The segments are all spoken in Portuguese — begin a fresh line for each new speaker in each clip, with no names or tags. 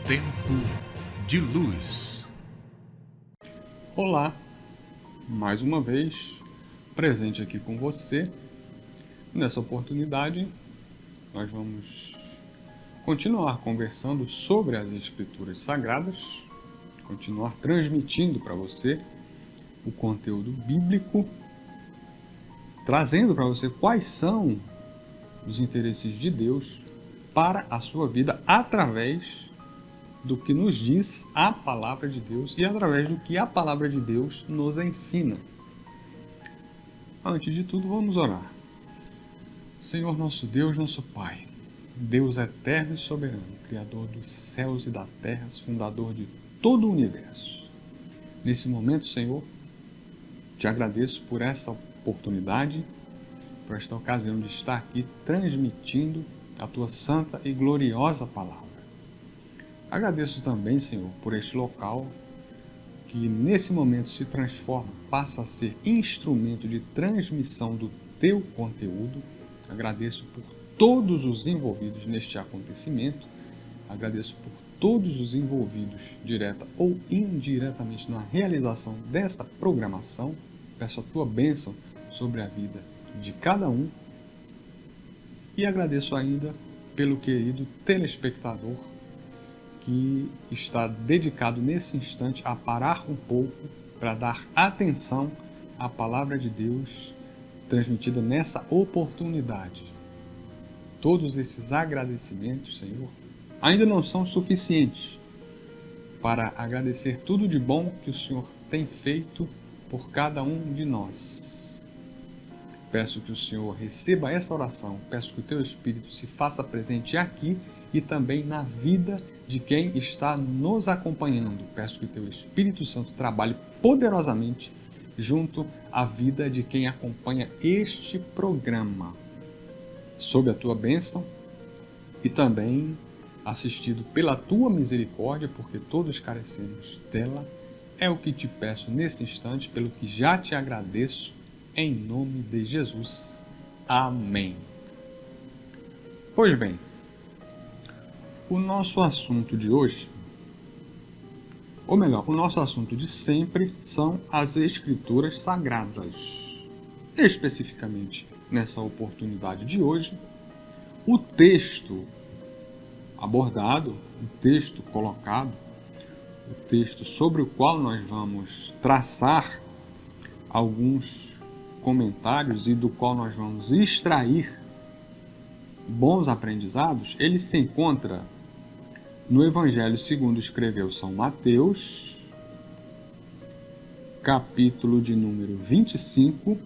Tempo de Luz.
Olá, mais uma vez presente aqui com você. Nessa oportunidade, nós vamos continuar conversando sobre as Escrituras Sagradas, continuar transmitindo para você o conteúdo bíblico, trazendo para você quais são os interesses de Deus para a sua vida através do que nos diz a Palavra de Deus e através do que a Palavra de Deus nos ensina. Antes de tudo, vamos orar. Senhor nosso Deus, nosso Pai, Deus eterno e soberano, Criador dos céus e da terra, fundador de todo o universo. Nesse momento, Senhor, te agradeço por essa oportunidade, por esta ocasião de estar aqui transmitindo a Tua santa e gloriosa Palavra. Agradeço também, Senhor, por este local que nesse momento se transforma, passa a ser instrumento de transmissão do Teu conteúdo. Agradeço por todos os envolvidos neste acontecimento. Agradeço por todos os envolvidos, direta ou indiretamente, na realização dessa programação. Peço a Tua bênção sobre a vida de cada um. E agradeço ainda pelo querido telespectador que está dedicado nesse instante a parar um pouco para dar atenção à Palavra de Deus transmitida nessa oportunidade. Todos esses agradecimentos, Senhor, ainda não são suficientes para agradecer tudo de bom que o Senhor tem feito por cada um de nós. Peço que o Senhor receba essa oração, peço que o Teu Espírito se faça presente aqui e também na vida de quem está nos acompanhando. Peço que o Teu Espírito Santo trabalhe poderosamente junto à vida de quem acompanha este programa. Sob a Tua bênção e também assistido pela Tua misericórdia, porque todos carecemos dela, é o que te peço nesse instante, pelo que já te agradeço, em nome de Jesus. Amém. Pois bem, o nosso assunto de hoje, ou melhor, o nosso assunto de sempre são as Escrituras Sagradas. Especificamente, nessa oportunidade de hoje, o texto abordado, o texto colocado, o texto sobre o qual nós vamos traçar alguns comentários e do qual nós vamos extrair bons aprendizados, ele se encontra no Evangelho segundo escreveu São Mateus, capítulo de número 25,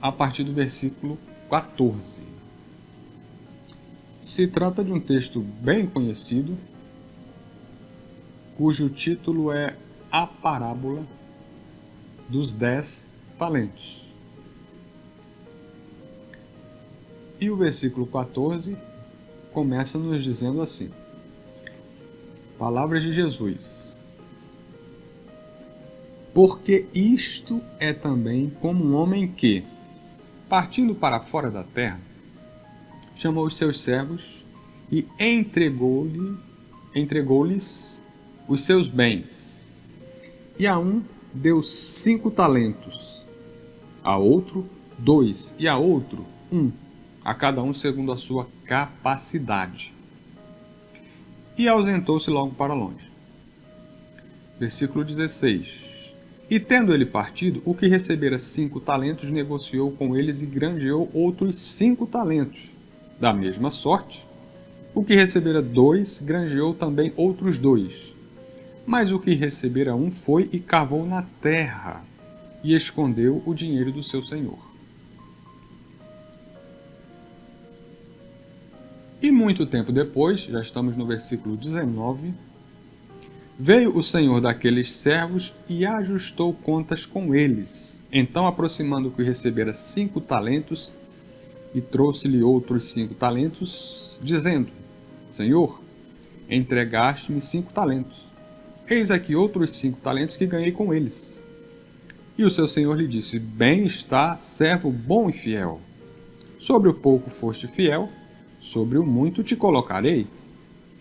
a partir do versículo 14. Se trata de um texto bem conhecido, cujo título é A Parábola dos 10 Talentos. E o versículo 14 começa nos dizendo assim: Palavras de Jesus. Porque isto é também como um homem que, partindo para fora da terra, chamou os seus servos e entregou-lhes os seus bens. E a um deu 5 talentos, a outro 2, e a outro 1, a cada um segundo a sua capacidade. E ausentou-se logo para longe. Versículo 16. E tendo ele partido, o que recebera 5 talentos negociou com eles e granjeou outros 5 talentos. Da mesma sorte, o que recebera 2 granjeou também outros 2. Mas o que recebera 1 foi e cavou na terra e escondeu o dinheiro do seu senhor. E muito tempo depois, já estamos no versículo 19, veio o senhor daqueles servos e ajustou contas com eles. Então, aproximando o que recebera 5 talentos, e trouxe-lhe outros 5 talentos, dizendo: Senhor, entregaste-me 5 talentos. Eis aqui outros 5 talentos que ganhei com eles. E o seu senhor lhe disse: Bem está, servo bom e fiel. Sobre o pouco foste fiel, sobre o muito te colocarei.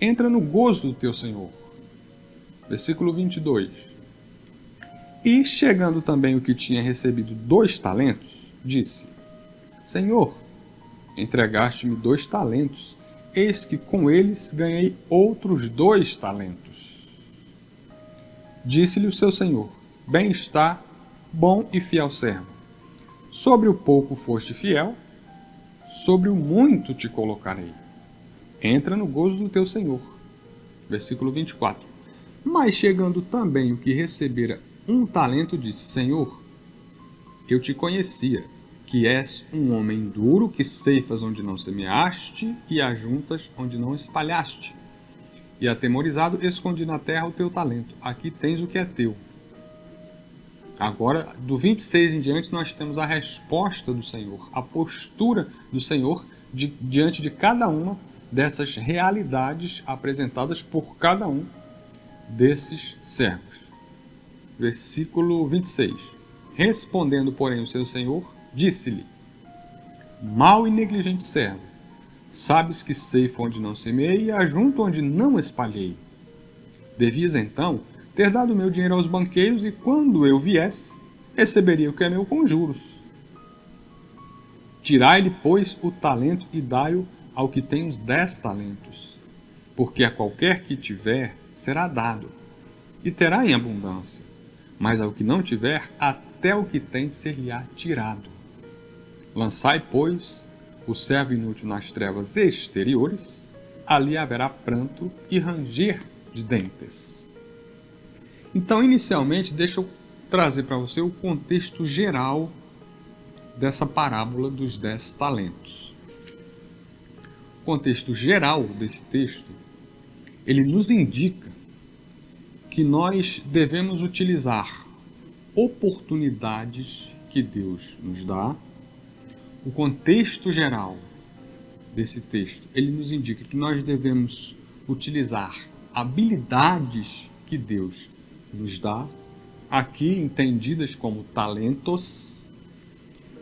entra no gozo do teu Senhor. Versículo 22. E chegando também o que tinha recebido 2 talentos, disse: Senhor, entregaste-me 2 talentos, eis que com eles ganhei outros 2 talentos. Disse-lhe o seu senhor: Bem está, bom e fiel servo. Sobre o pouco foste fiel, sobre o muito te colocarei. Entra no gozo do teu senhor. Versículo 24. Mas chegando também o que recebera 1 talento, disse: Senhor, eu te conhecia, que és um homem duro, que ceifas onde não semeaste e ajuntas onde não espalhaste. E atemorizado, escondi na terra o teu talento. Aqui tens o que é teu. Agora, do 26 em diante, nós temos a resposta do Senhor, a postura do Senhor diante de cada uma dessas realidades apresentadas por cada um desses servos. Versículo 26. Respondendo, porém, o seu senhor, disse-lhe: Mau e negligente servo, sabes que ceifo onde não semeei e ajunto onde não espalhei. Devias, então, ter dado meu dinheiro aos banqueiros, e quando eu viesse, receberia o que é meu com juros. Tirai-lhe, pois, o talento e dai-o ao que tem os 10 talentos, porque a qualquer que tiver será dado, e terá em abundância, mas ao que não tiver, até o que tem ser-lhe-á tirado. Lançai, pois, o servo inútil nas trevas exteriores, ali haverá pranto e ranger de dentes. Então, inicialmente, deixa eu trazer para você o contexto geral dessa parábola dos 10 talentos. O contexto geral desse texto, ele nos indica que nós devemos utilizar oportunidades que Deus nos dá. O contexto geral desse texto, ele nos indica que nós devemos utilizar habilidades que Deus nos dá, aqui entendidas como talentos.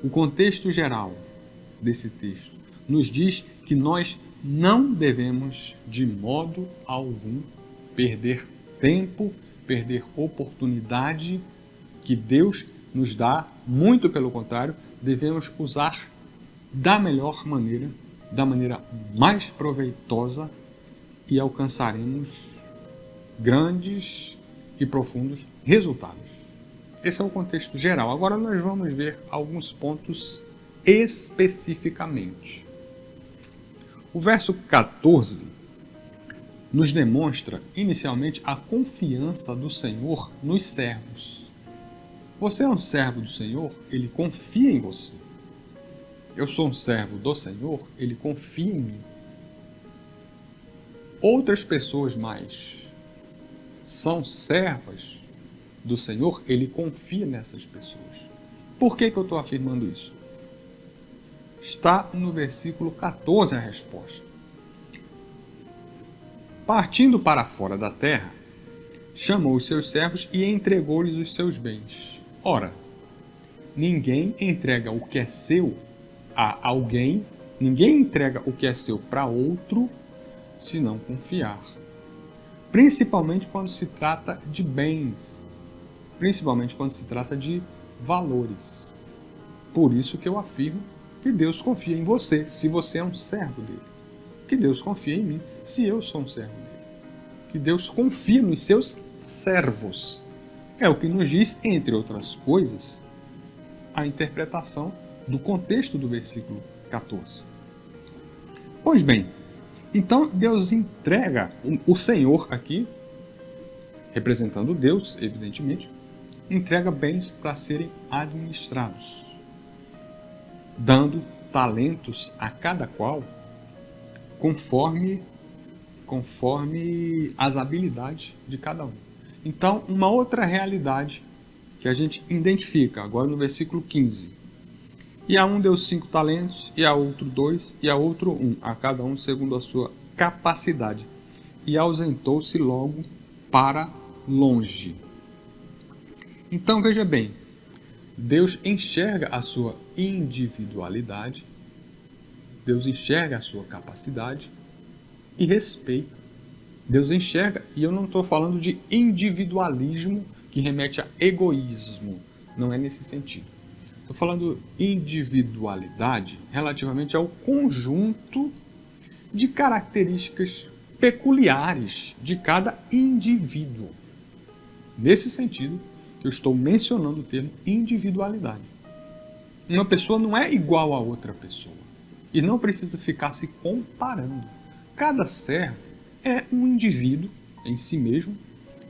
O contexto geral desse texto nos diz que nós não devemos, de modo algum, perder tempo, perder oportunidade que Deus nos dá. Muito pelo contrário, devemos usar da melhor maneira, da maneira mais proveitosa, e alcançaremos grandes e profundos resultados. Esse é o contexto geral. Agora nós vamos ver alguns pontos especificamente. O verso 14 nos demonstra inicialmente a confiança do Senhor nos servos. Você é um servo do Senhor, ele confia em você. Eu sou um servo do Senhor, ele confia em mim. Outras pessoas mais são servas do Senhor, ele confia nessas pessoas. Por que eu estou afirmando isso? Está no versículo 14 a resposta. Partindo para fora da terra, chamou os seus servos e entregou-lhes os seus bens. Ora, ninguém entrega o que é seu a alguém, ninguém entrega o que é seu para outro, se não confiar. Principalmente quando se trata de bens, principalmente quando se trata de valores. Por isso que eu afirmo que Deus confia em você, se você é um servo dele. Que Deus confia em mim, se eu sou um servo dele. Que Deus confia nos seus servos. É o que nos diz, entre outras coisas, a interpretação do contexto do versículo 14. Pois bem, então Deus entrega, o Senhor aqui, representando Deus, evidentemente, entrega bens para serem administrados, dando talentos a cada qual conforme as habilidades de cada um. Então, uma outra realidade que a gente identifica agora no versículo 15. E a um deu 5 talentos, e a outro 2, e a outro 1, a cada um segundo a sua capacidade. E ausentou-se logo para longe. Então, veja bem, Deus enxerga a sua individualidade, Deus enxerga a sua capacidade e respeita Deus enxerga, e eu não estou falando de individualismo que remete a egoísmo. Não é nesse sentido. Estou falando individualidade relativamente ao conjunto de características peculiares de cada indivíduo. Nesse sentido, eu estou mencionando o termo individualidade. Uma pessoa não é igual a outra pessoa e não precisa ficar se comparando. Cada servo é um indivíduo em si mesmo,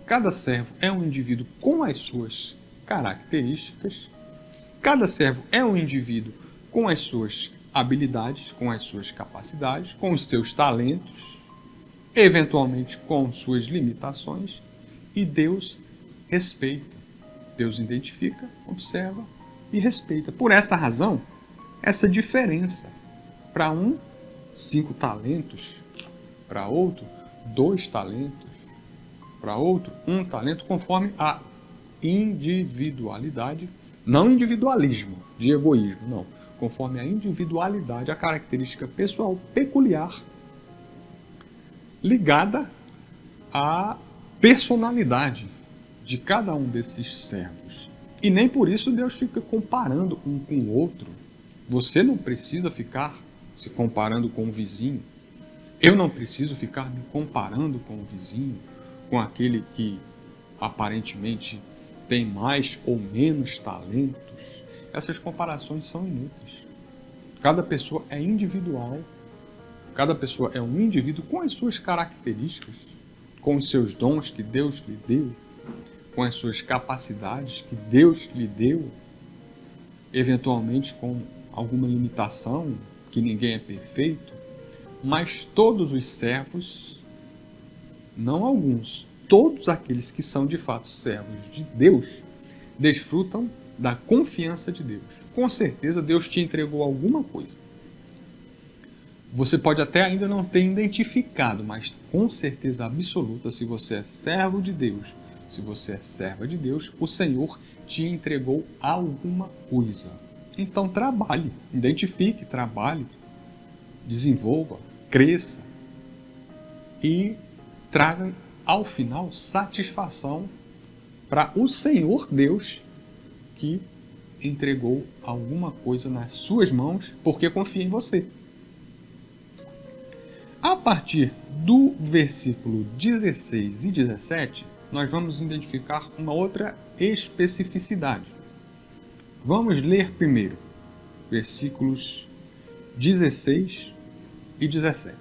cada servo é um indivíduo com as suas características, cada servo é um indivíduo com as suas habilidades, com as suas capacidades, com os seus talentos, eventualmente com suas limitações, e Deus respeita. Deus identifica, observa e respeita. Por essa razão, essa diferença. Para um, 5 talentos. Para outro, 2 talentos. Para outro, 1 talento, conforme a individualidade. Não individualismo, de egoísmo, não. Conforme a individualidade, a característica pessoal peculiar ligada à personalidade de cada um desses servos. E nem por isso Deus fica comparando um com o outro. Você não precisa ficar se comparando com o vizinho. Eu não preciso ficar me comparando com o vizinho, com aquele que aparentemente tem mais ou menos talentos. Essas comparações são inúteis. Cada pessoa é individual. Cada pessoa é um indivíduo com as suas características, com os seus dons que Deus lhe deu, com as suas capacidades que Deus lhe deu, eventualmente com alguma limitação, que ninguém é perfeito, mas todos os servos, não alguns, todos aqueles que são de fato servos de Deus, desfrutam da confiança de Deus. Com certeza Deus te entregou alguma coisa. Você pode até ainda não ter identificado, mas com certeza absoluta, se você é servo de Deus, se você é serva de Deus, o Senhor te entregou alguma coisa. Então trabalhe, identifique, trabalhe, desenvolva, cresça e traga ao final satisfação para o Senhor Deus que entregou alguma coisa nas suas mãos porque confia em você. A partir do versículo 16 e 17, nós vamos identificar uma outra especificidade. Vamos ler primeiro versículos 16 e 17,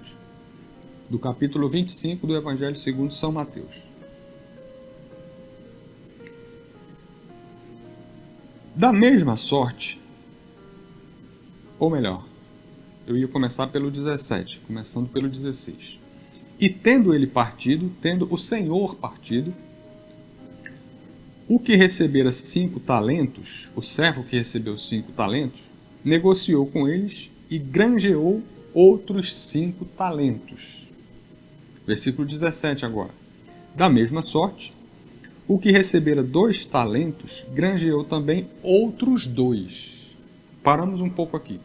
do capítulo 25 do Evangelho segundo São Mateus. Da mesma sorte, ou melhor, eu ia começar pelo 17, começando pelo 16. E tendo ele partido, tendo o Senhor partido, o que recebera 5 talentos, o servo que recebeu 5 talentos, negociou com eles e granjeou outros 5 talentos. Versículo 17 agora. Da mesma sorte, o que recebera 2 talentos, granjeou também outros 2. Paramos um pouco aqui.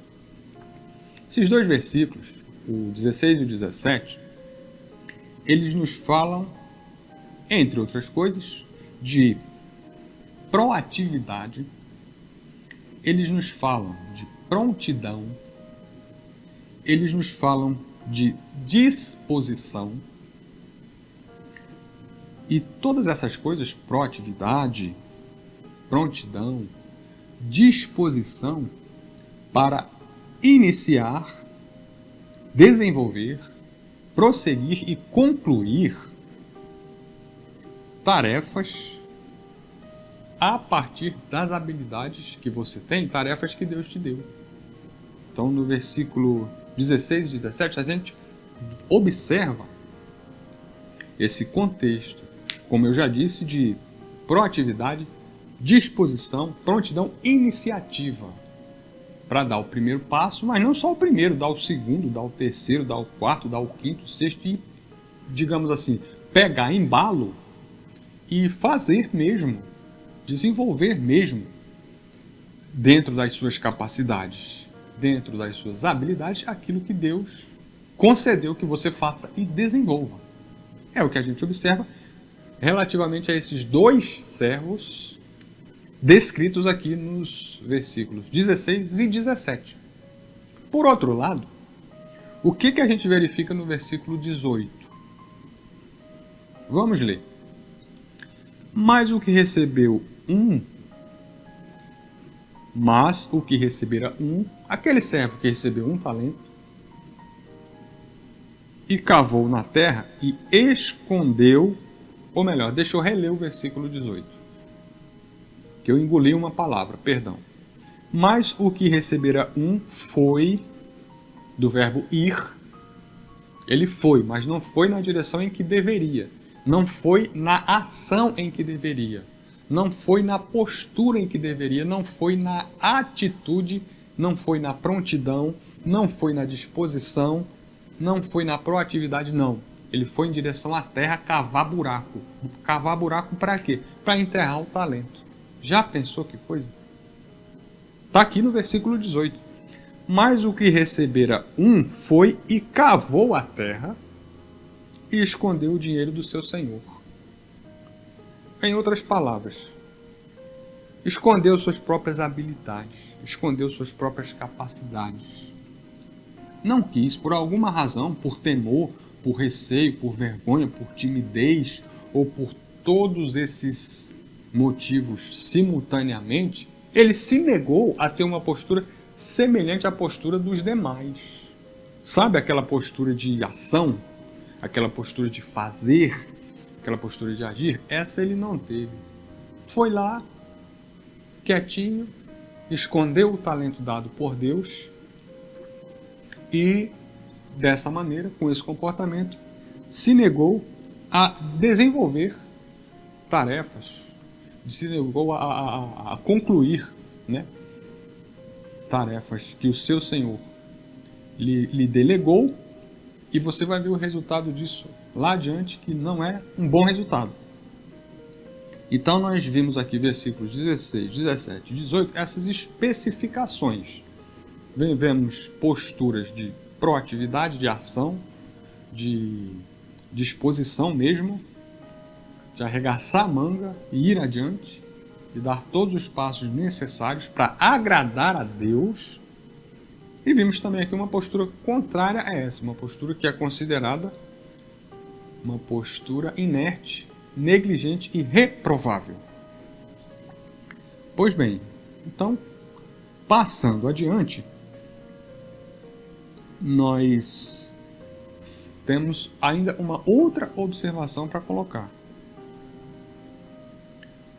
Esses 2 versículos, o 16 e o 17, eles nos falam, entre outras coisas, de proatividade, eles nos falam de prontidão, eles nos falam de disposição, e todas essas coisas, proatividade, prontidão, disposição, para iniciar, desenvolver, prosseguir e concluir tarefas a partir das habilidades que você tem, tarefas que Deus te deu. Então, no versículo 16 e 17, a gente observa esse contexto, como eu já disse, de proatividade, disposição, prontidão, iniciativa, para dar o primeiro passo, mas não só o primeiro, dar o segundo, dar o terceiro, dar o quarto, dar o quinto, o sexto e, digamos assim, pegar embalo e fazer mesmo, desenvolver mesmo, dentro das suas capacidades, dentro das suas habilidades, aquilo que Deus concedeu que você faça e desenvolva. É o que a gente observa relativamente a esses dois servos descritos aqui nos versículos 16 e 17. Por outro lado, o que a gente verifica no versículo 18? Vamos ler. Mas o que recebeu aquele servo que recebeu 1 talento, e cavou na terra e escondeu, ou melhor, deixa eu reler o versículo 18, que eu engoli uma palavra, perdão. Mas o que recebera foi, do verbo ir, ele foi, mas não foi na direção em que deveria, não foi na ação em que deveria, não foi na postura em que deveria, não foi na atitude, não foi na prontidão, não foi na disposição, não foi na proatividade, não. Ele foi em direção à terra cavar buraco. Cavar buraco para quê? Para enterrar o talento. Já pensou que coisa? Está aqui no versículo 18. Mas o que recebera foi e cavou a terra e escondeu o dinheiro do seu senhor. Em outras palavras, escondeu suas próprias habilidades, escondeu suas próprias capacidades. Não quis, por alguma razão, por temor, por receio, por vergonha, por timidez ou por todos esses motivos simultaneamente, ele se negou a ter uma postura semelhante à postura dos demais. Sabe aquela postura de ação? Aquela postura de fazer? Aquela postura de agir? Essa ele não teve. Foi lá, quietinho, escondeu o talento dado por Deus e, dessa maneira, com esse comportamento, se negou a desenvolver tarefas, se negou a concluir, né, tarefas que o seu Senhor lhe delegou, e você vai ver o resultado disso lá adiante, que não é um bom resultado. Então nós vimos aqui versículos 16, 17 e 18, essas especificações. Vemos posturas de proatividade, de ação, de disposição mesmo, de arregaçar a manga e ir adiante, e dar todos os passos necessários para agradar a Deus. E vimos também aqui uma postura contrária a essa, uma postura que é considerada uma postura inerte, negligente e reprovável. Pois bem, então, passando adiante, nós temos ainda uma outra observação para colocar.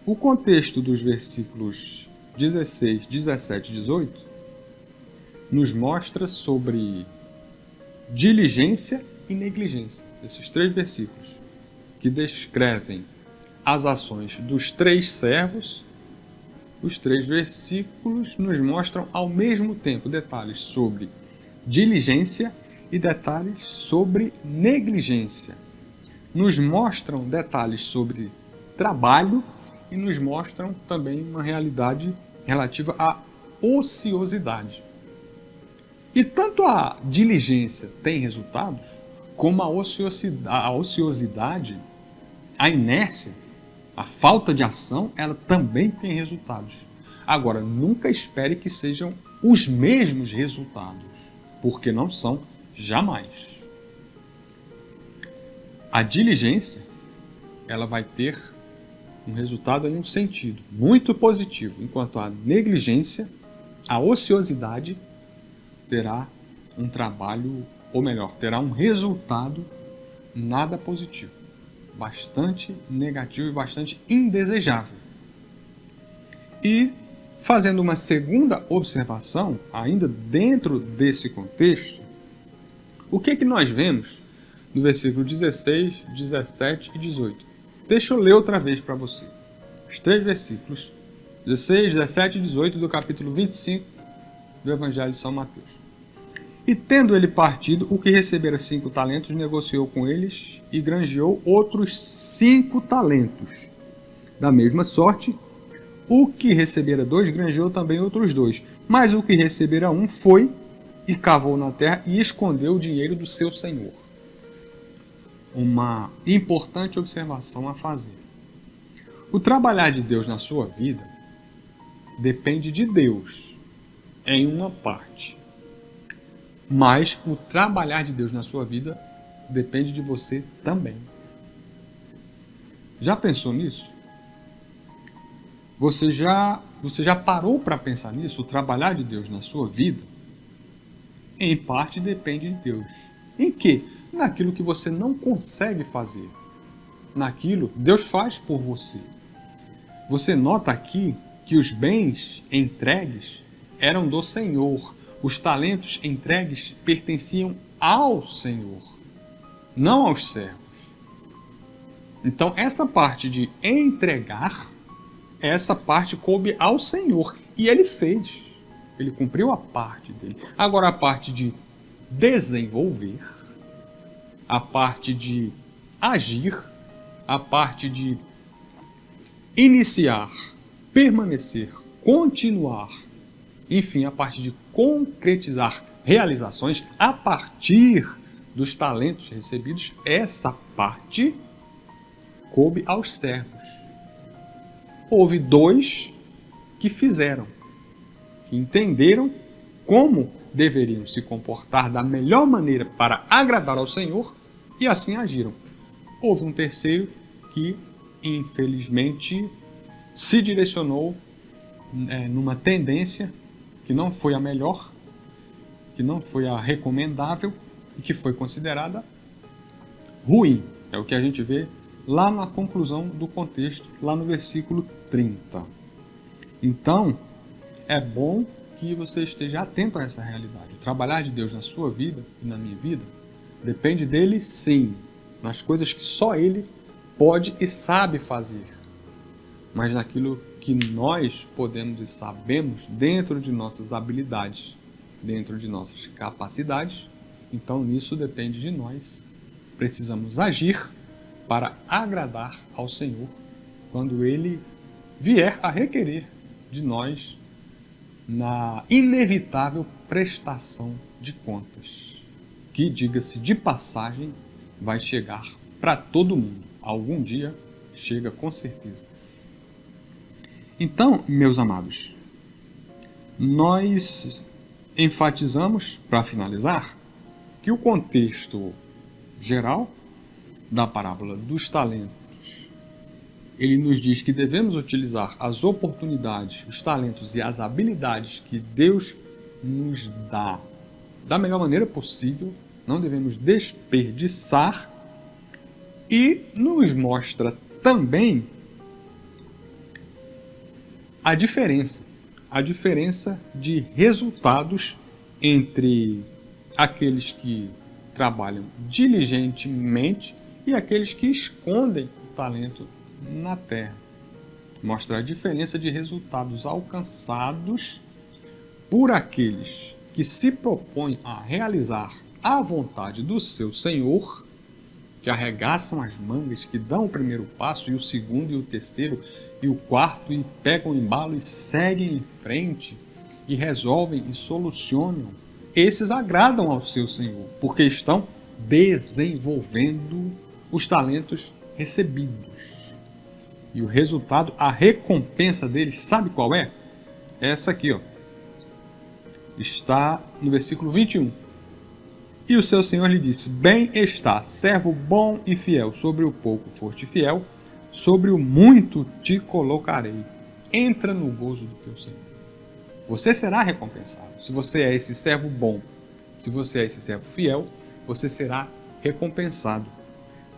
O contexto dos versículos 16, 17 e 18 nos mostra sobre diligência e negligência. Esses 3 versículos que descrevem as ações dos 3 servos, os 3 versículos nos mostram ao mesmo tempo detalhes sobre diligência e detalhes sobre negligência. Nos mostram detalhes sobre trabalho e nos mostram também uma realidade relativa à ociosidade. E tanto a diligência tem resultados, como a ociosidade, a inércia, a falta de ação, ela também tem resultados. Agora, nunca espere que sejam os mesmos resultados, porque não são jamais. A diligência, ela vai ter um resultado em um sentido muito positivo, enquanto a negligência, a ociosidade, terá um trabalho, ou melhor, terá um resultado nada positivo, bastante negativo e bastante indesejável. E, fazendo uma segunda observação, ainda dentro desse contexto, o que nós vemos no versículo 16, 17 e 18? Deixa eu ler outra vez para você. Os 3 versículos, 16, 17 e 18 do capítulo 25 do Evangelho de São Mateus. E tendo ele partido, o que recebera 5 talentos, negociou com eles e granjeou outros 5 talentos. Da mesma sorte, o que recebera 2, granjeou também outros 2. Mas o que recebera 1 foi e cavou na terra e escondeu o dinheiro do seu senhor. uma importante observação a fazer. O trabalhar de Deus na sua vida depende de Deus em uma parte, mas o trabalhar de Deus na sua vida depende de você também. Já pensou nisso? Você já parou para pensar nisso? O trabalhar de Deus na sua vida, em parte, depende de Deus. Em quê? Naquilo que você não consegue fazer. Naquilo que Deus faz por você. Você nota aqui que os bens entregues eram do Senhor. Os talentos entregues pertenciam ao Senhor, não aos servos. Então, essa parte de entregar, essa parte coube ao Senhor. E Ele fez. Ele cumpriu a parte dele. Agora, a parte de desenvolver, a parte de agir, a parte de iniciar, permanecer, continuar, enfim, a parte de concretizar realizações a partir dos talentos recebidos, essa parte coube aos servos. Houve 2 que fizeram, que entenderam como deveriam se comportar da melhor maneira para agradar ao Senhor e assim agiram. Houve um 3º que, infelizmente, se direcionou numa tendência que não foi a melhor, que não foi a recomendável e que foi considerada ruim. É o que a gente vê lá na conclusão do contexto, lá no versículo 30. Então, é bom que você esteja atento a essa realidade. O trabalhar de Deus na sua vida e na minha vida depende dele, sim, nas coisas que só Ele pode e sabe fazer, mas naquilo que nós podemos e sabemos dentro de nossas habilidades, dentro de nossas capacidades. Então, nisso depende de nós. Precisamos agir para agradar ao Senhor quando Ele vier a requerer de nós na inevitável prestação de contas, que, diga-se de passagem, vai chegar para todo mundo. Algum dia chega com certeza. Então, meus amados, nós enfatizamos, para finalizar, que o contexto geral da parábola dos talentos, ele nos diz que devemos utilizar as oportunidades, os talentos e as habilidades que Deus nos dá da melhor maneira possível, não devemos desperdiçar, e nos mostra também a diferença de resultados entre aqueles que trabalham diligentemente e aqueles que escondem o talento na terra. Mostra a diferença de resultados alcançados por aqueles que se propõem a realizar a vontade do seu Senhor, que arregaçam as mangas, que dão o primeiro passo, e o segundo, e o terceiro, e o quarto, e pegam o embalo e seguem em frente, e resolvem e solucionam. Esses agradam ao seu Senhor, porque estão desenvolvendo os talentos recebidos. E o resultado, a recompensa deles, sabe qual é? É essa aqui, ó. Está no versículo 21. E o seu Senhor lhe disse: bem está, servo bom e fiel, sobre o pouco foste fiel, sobre o muito te colocarei. Entra no gozo do teu Senhor. Você será recompensado. Se você é esse servo bom, se você é esse servo fiel, você será recompensado.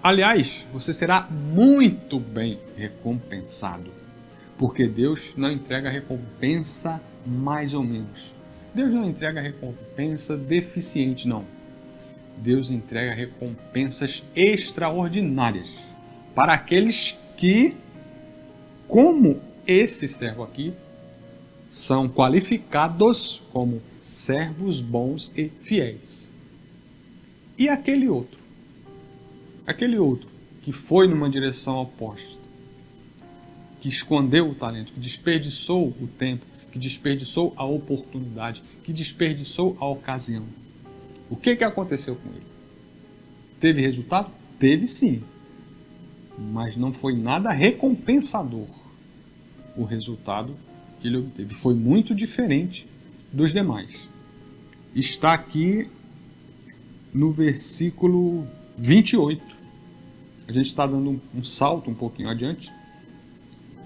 Aliás, você será muito bem recompensado, porque Deus não entrega recompensa mais ou menos. Deus não entrega recompensa deficiente, não. Deus entrega recompensas extraordinárias para aqueles que, como esse servo aqui, são qualificados como servos bons e fiéis. E aquele outro que foi numa direção oposta, que escondeu o talento, que desperdiçou o tempo, que desperdiçou a oportunidade, que desperdiçou a ocasião. O que aconteceu com ele? Teve resultado? Teve sim, mas não foi nada recompensador o resultado que ele obteve. Foi muito diferente dos demais. Está aqui no versículo 28. A gente está dando um salto um pouquinho adiante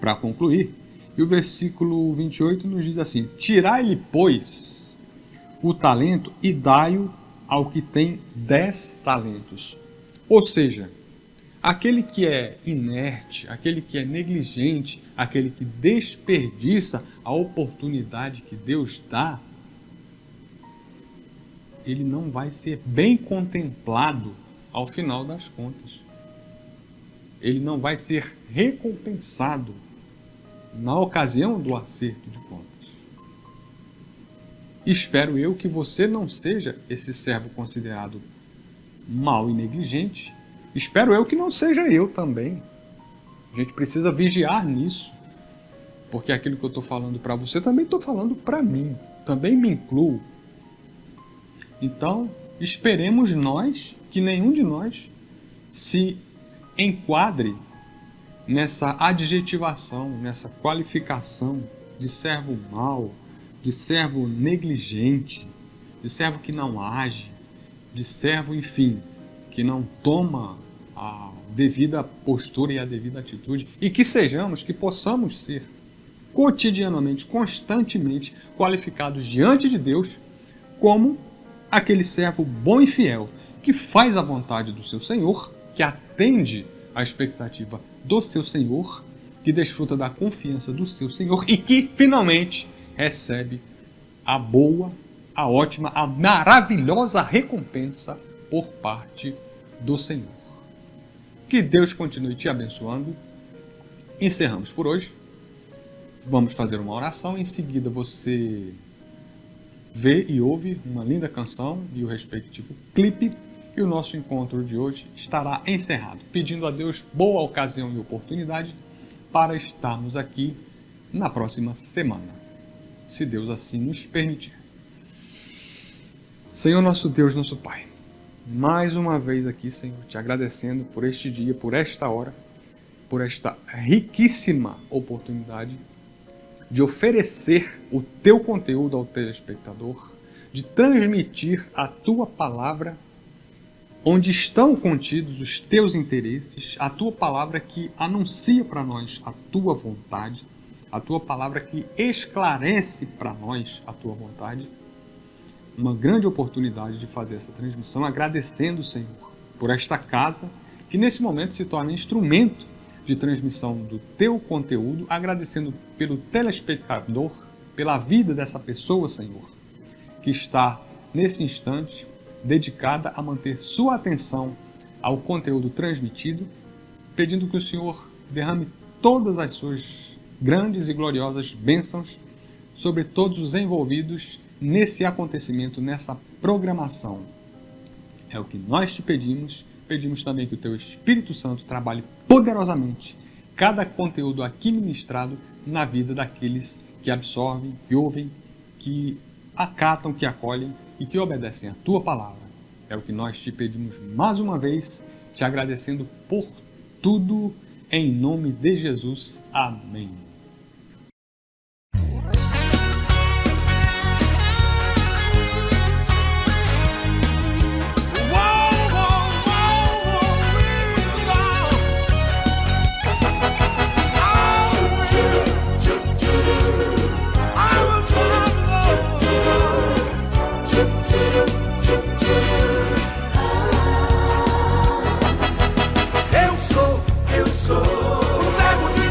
para concluir. E o versículo 28 nos diz assim: tirai-lhe, pois, o talento e dai-o ao que tem 10 talentos. Ou seja, aquele que é inerte, aquele que é negligente, aquele que desperdiça a oportunidade que Deus dá, ele não vai ser bem contemplado ao final das contas. Ele não vai ser recompensado na ocasião do acerto de contas. Espero eu que você não seja esse servo considerado mau e negligente. Espero eu que não seja eu também. A gente precisa vigiar nisso, porque aquilo que eu estou falando para você também estou falando para mim, também me incluo. Então, esperemos nós que nenhum de nós se enquadre nessa adjetivação, nessa qualificação de servo mau, de servo negligente, de servo que não age, de servo, enfim, que não toma a devida postura e a devida atitude, e que possamos ser cotidianamente, constantemente qualificados diante de Deus como aquele servo bom e fiel, que faz a vontade do seu Senhor, que atende à expectativa do seu Senhor, que desfruta da confiança do seu Senhor e que finalmente recebe a boa, a ótima, a maravilhosa recompensa por parte do Senhor. Que Deus continue te abençoando. Encerramos por hoje. Vamos fazer uma oração. Em seguida você vê e ouve uma linda canção e o respectivo clipe. E o nosso encontro de hoje estará encerrado, pedindo a Deus boa ocasião e oportunidade para estarmos aqui na próxima semana, se Deus assim nos permitir. Senhor nosso Deus, nosso Pai, mais uma vez aqui, Senhor, te agradecendo por este dia, por esta hora, por esta riquíssima oportunidade de oferecer o teu conteúdo ao telespectador, de transmitir a tua palavra, onde estão contidos os teus interesses, a tua palavra que anuncia para nós a tua vontade, a tua palavra que esclarece para nós a tua vontade. Uma grande oportunidade de fazer essa transmissão, agradecendo, Senhor, por esta casa, que nesse momento se torna instrumento de transmissão do teu conteúdo, agradecendo pelo telespectador, pela vida dessa pessoa, Senhor, que está nesse instante dedicada a manter sua atenção ao conteúdo transmitido, pedindo que o Senhor derrame todas as suas grandes e gloriosas bênçãos sobre todos os envolvidos nesse acontecimento, nessa programação. É o que nós te pedimos. Pedimos também que o teu Espírito Santo trabalhe poderosamente cada conteúdo aqui ministrado na vida daqueles que absorvem, que ouvem, que acatam, que acolhem e que obedecem a tua palavra. É o que nós te pedimos mais uma vez, te agradecendo por tudo, em nome de Jesus. Amém.
Eu sou o servo de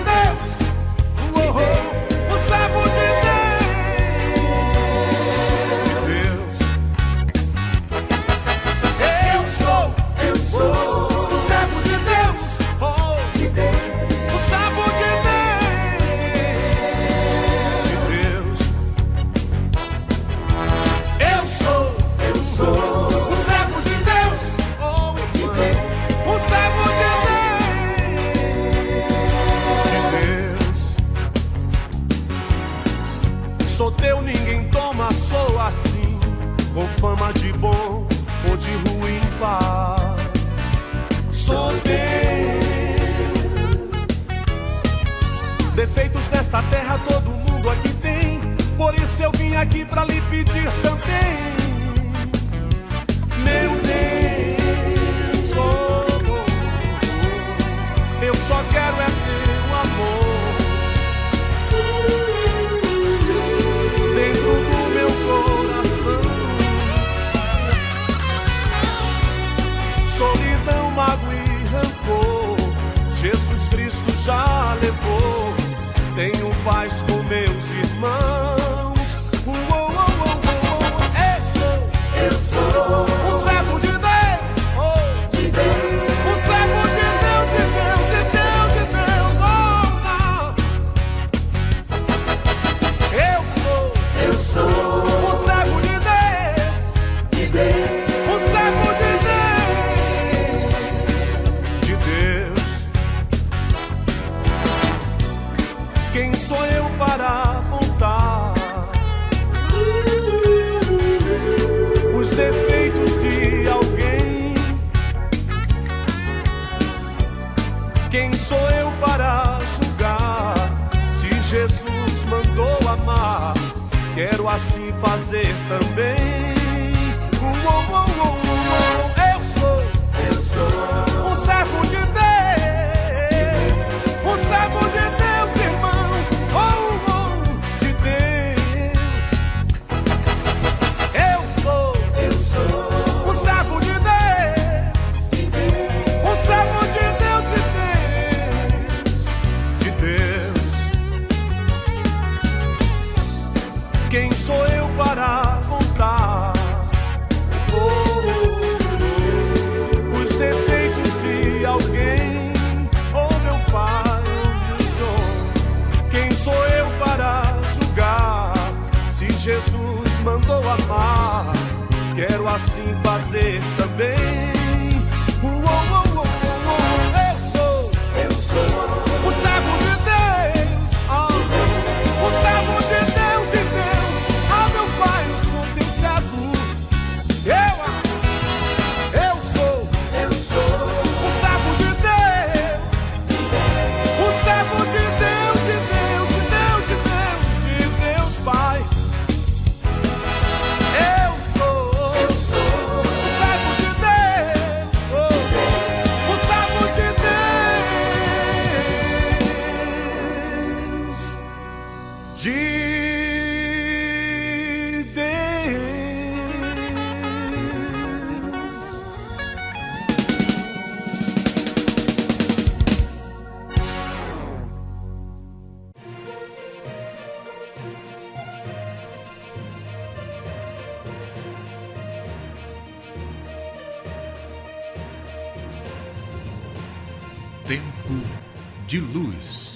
Sou teu, ninguém toma, sou assim, com fama de bom ou de ruim, pá. sou teu. Defeitos desta terra todo mundo aqui tem, por isso eu vim aqui pra lhe pedir também. Meu Deus, oh, oh, oh, eu só quero é teu amor dentro do meu coração. Solidão, mágoa e rancor, Jesus Cristo já levou. Tenho paz com meus irmãos. Eu sou um servo de Deus, um servo de Deus, de Deus, de Deus, de Deus. Eu sou um servo de Deus, um servo de Deus. Quem sou eu para apontar os defeitos de alguém? Quem sou eu para julgar? Se Jesus mandou amar, quero assim fazer também. Eu sou um servo de Deus, um servo de Deus, irmãos, de Deus. Eu sou um servo de Deus, um servo de Deus, de Deus. Quem sou eu para contar os defeitos de alguém? Oh meu Pai, oh meu Senhor. Quem sou eu para julgar? Se Jesus mandou amar, quero assim fazer também. Eu sou o servo de Deus, o servo de Deus e Deus. Ah, meu Pai, eu sou teu servo. Eu sou o servo de Deus, o servo de Deus, de Deus, de Deus, de Deus, de Deus, Pai. Eu sou o servo de Deus, o servo de Deus, de Deus.
Tempo de luz.